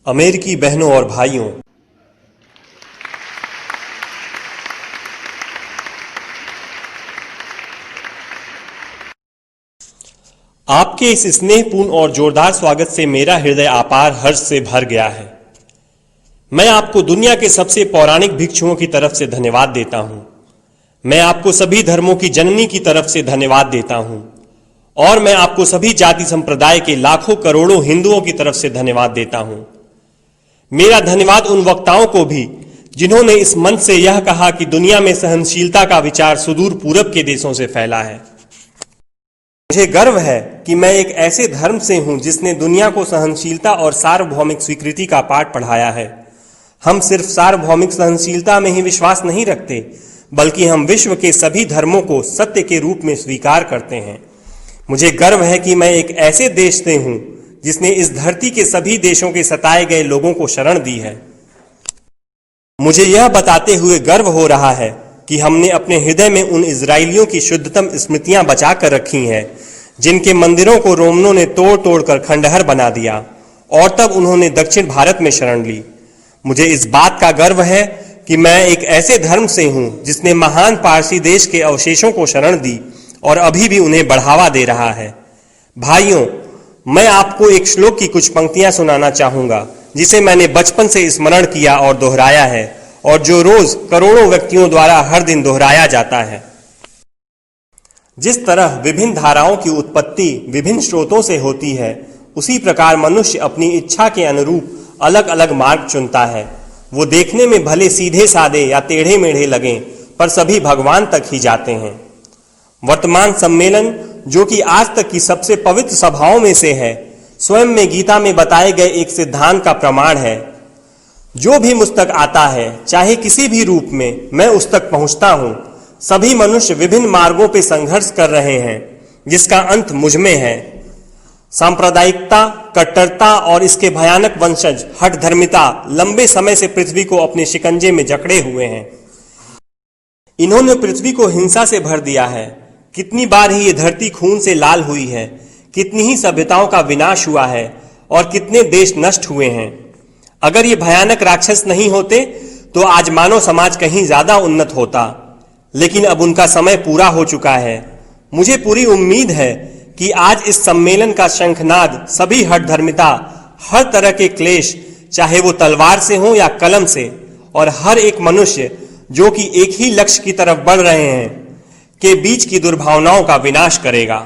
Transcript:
अमेरिकी बहनों और भाइयों, आपके इस स्नेहपूर्ण और जोरदार स्वागत से मेरा हृदय अपार हर्ष से भर गया है। मैं आपको दुनिया के सबसे पौराणिक भिक्षुओं की तरफ से धन्यवाद देता हूं। मैं आपको सभी धर्मों की जननी की तरफ से धन्यवाद देता हूं और मैं आपको सभी जाति संप्रदाय के लाखों करोड़ों हिंदुओं की तरफ से धन्यवाद देता हूं। मेरा धन्यवाद उन वक्ताओं को भी जिन्होंने इस मंच से यह कहा कि दुनिया में सहनशीलता का विचार सुदूर पूरब के देशों से फैला है। मुझे गर्व है कि मैं एक ऐसे धर्म से हूं जिसने दुनिया को सहनशीलता और सार्वभौमिक स्वीकृति का पाठ पढ़ाया है। हम सिर्फ सार्वभौमिक सहनशीलता में ही विश्वास नहीं रखते, बल्कि हम विश्व के सभी धर्मों को सत्य के रूप में स्वीकार करते हैं। मुझे गर्व है कि मैं एक ऐसे देश से हूं जिसने इस धरती के सभी देशों के सताए गए लोगों को शरण दी है। मुझे यह बताते हुए गर्व हो रहा है कि हमने अपने हृदय में उन इजरायलियों की शुद्धतम स्मृतियां बचा कर रखी हैं जिनके मंदिरों को रोमनों ने तोड़ तोड़ कर खंडहर बना दिया और तब उन्होंने दक्षिण भारत में शरण ली। मुझे इस बात का गर्व है कि मैं एक ऐसे धर्म से हूं जिसने महान पारसी देश के अवशेषों को शरण दी और अभी भी उन्हें बढ़ावा दे रहा है। भाइयों, मैं आपको एक श्लोक की कुछ पंक्तियां सुनाना चाहूंगा जिसे मैंने बचपन से स्मरण किया और दोहराया है और जो रोज करोड़ों व्यक्तियों द्वारा हर दिन दोहराया जाता है। जिस तरह विभिन्न धाराओं की उत्पत्ति विभिन्न स्रोतों से होती है, उसी प्रकार मनुष्य अपनी इच्छा के अनुरूप अलग अलग मार्ग चुनता है। वो देखने में भले सीधे साधे या टेढ़े मेढ़े लगें, पर सभी भगवान तक ही जाते हैं। वर्तमान सम्मेलन, जो कि आज तक की सबसे पवित्र सभाओं में से है, स्वयं में गीता में बताए गए एक सिद्धांत का प्रमाण है। जो भी मुझ तक आता है, चाहे किसी भी रूप में, मैं उस तक पहुंचता हूं। सभी मनुष्य विभिन्न मार्गों पर संघर्ष कर रहे हैं जिसका अंत मुझ में है। सांप्रदायिकता, कट्टरता और इसके भयानक वंशज हठधर्मिता लंबे समय से पृथ्वी को अपने शिकंजे में जकड़े हुए हैं। इन्होंने पृथ्वी को हिंसा से भर दिया है। कितनी बार ही ये धरती खून से लाल हुई है, कितनी ही सभ्यताओं का विनाश हुआ है और कितने देश नष्ट हुए हैं। अगर ये भयानक राक्षस नहीं होते तो आज मानव समाज कहीं ज्यादा उन्नत होता, लेकिन अब उनका समय पूरा हो चुका है। मुझे पूरी उम्मीद है कि आज इस सम्मेलन का शंखनाद सभी हठधर्मिता, हर तरह के क्लेश, चाहे वो तलवार से हो या कलम से, और हर एक मनुष्य जो कि एक ही लक्ष्य की तरफ बढ़ रहे हैं, के बीच की दुर्भावनाओं का विनाश करेगा।